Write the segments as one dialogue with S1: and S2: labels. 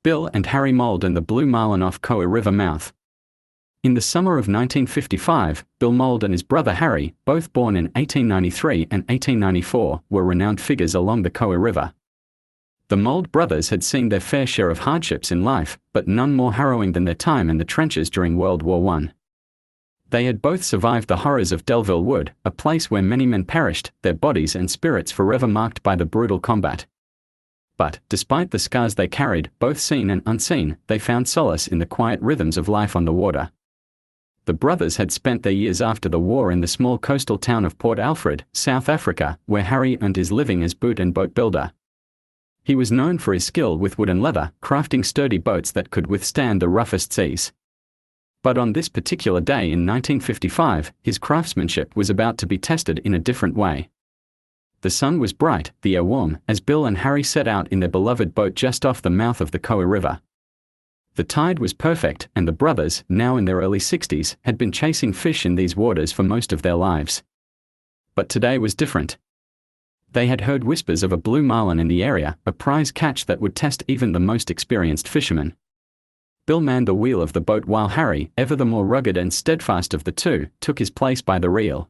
S1: Bill and Harry Mould and the blue marlin off Kowie River mouth. In the summer of 1955, Bill Mould and his brother Harry, both born in 1893 and 1894, were renowned figures along the Kowie River. The Mould brothers had seen their fair share of hardships in life, but none more harrowing than their time in the trenches during World War I. They had both survived the horrors of Delville Wood, a place where many men perished, their bodies and spirits forever marked by the brutal combat. But, despite the scars they carried, both seen and unseen, they found solace in the quiet rhythms of life on the water. The brothers had spent their years after the war in the small coastal town of Port Alfred, South Africa, where Harry earned his living as boat and boat builder. He was known for his skill with wood and leather, crafting sturdy boats that could withstand the roughest seas. But on this particular day in 1955, his craftsmanship was about to be tested in a different way. The sun was bright, the air warm, as Bill and Harry set out in their beloved boat just off the mouth of the Kowie River. The tide was perfect, and the brothers, now in their early 60s, had been chasing fish in these waters for most of their lives. But today was different. They had heard whispers of a blue marlin in the area, a prize catch that would test even the most experienced fishermen. Bill manned the wheel of the boat while Harry, ever the more rugged and steadfast of the two, took his place by the reel.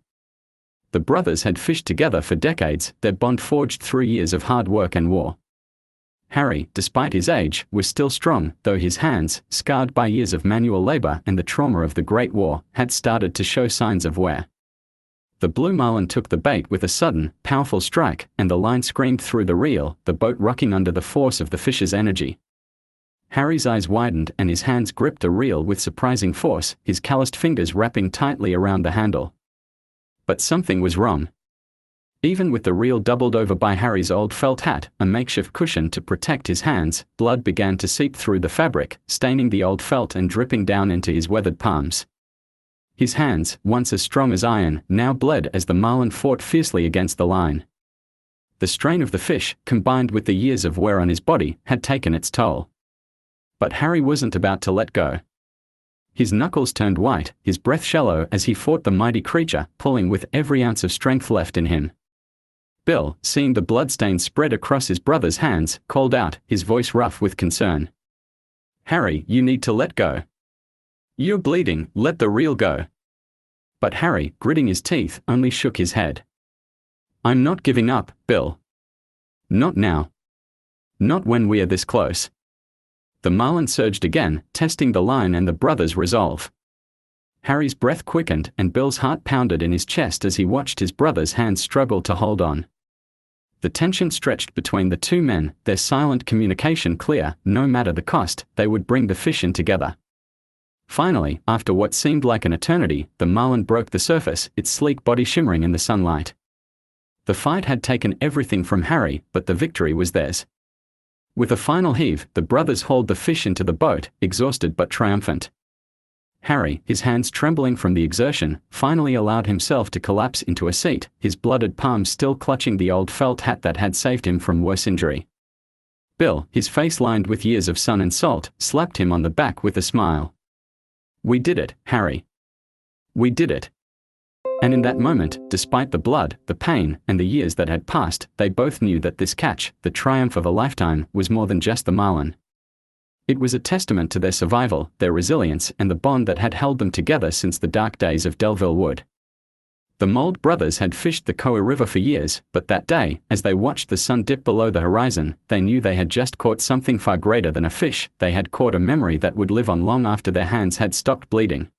S1: The brothers had fished together for decades, their bond forged through years of hard work and war. Harry, despite his age, was still strong, though his hands, scarred by years of manual labor and the trauma of the Great War, had started to show signs of wear. The blue marlin took the bait with a sudden, powerful strike, and the line screamed through the reel, the boat rocking under the force of the fish's energy. Harry's eyes widened and his hands gripped the reel with surprising force, his calloused fingers wrapping tightly around the handle. But something was wrong. Even with the reel doubled over by Harry's old felt hat, a makeshift cushion to protect his hands, blood began to seep through the fabric, staining the old felt and dripping down into his weathered palms. His hands, once as strong as iron, now bled as the marlin fought fiercely against the line. The strain of the fish, combined with the years of wear on his body, had taken its toll. But Harry wasn't about to let go. His knuckles turned white, his breath shallow as he fought the mighty creature, pulling with every ounce of strength left in him. Bill, seeing the bloodstains spread across his brother's hands, called out, his voice rough with concern. "Harry, you need to let go. You're bleeding, let the reel go." But Harry, gritting his teeth, only shook his head. "I'm not giving up, Bill. Not now. Not when we are this close." The marlin surged again, testing the line and the brothers' resolve. Harry's breath quickened and Bill's heart pounded in his chest as he watched his brother's hands struggle to hold on. The tension stretched between the two men, their silent communication clear, no matter the cost, they would bring the fish in together. Finally, after what seemed like an eternity, the marlin broke the surface, its sleek body shimmering in the sunlight. The fight had taken everything from Harry, but the victory was theirs. With a final heave, the brothers hauled the fish into the boat, exhausted but triumphant. Harry, his hands trembling from the exertion, finally allowed himself to collapse into a seat, his blooded palms still clutching the old felt hat that had saved him from worse injury. Bill, his face lined with years of sun and salt, slapped him on the back with a smile. "We did it, Harry. We did it." And in that moment, despite the blood, the pain, and the years that had passed, they both knew that this catch, the triumph of a lifetime, was more than just the marlin. It was a testament to their survival, their resilience, and the bond that had held them together since the dark days of Delville Wood. The Mould brothers had fished the Kowie River for years, but that day, as they watched the sun dip below the horizon, they knew they had just caught something far greater than a fish. They had caught a memory that would live on long after their hands had stopped bleeding.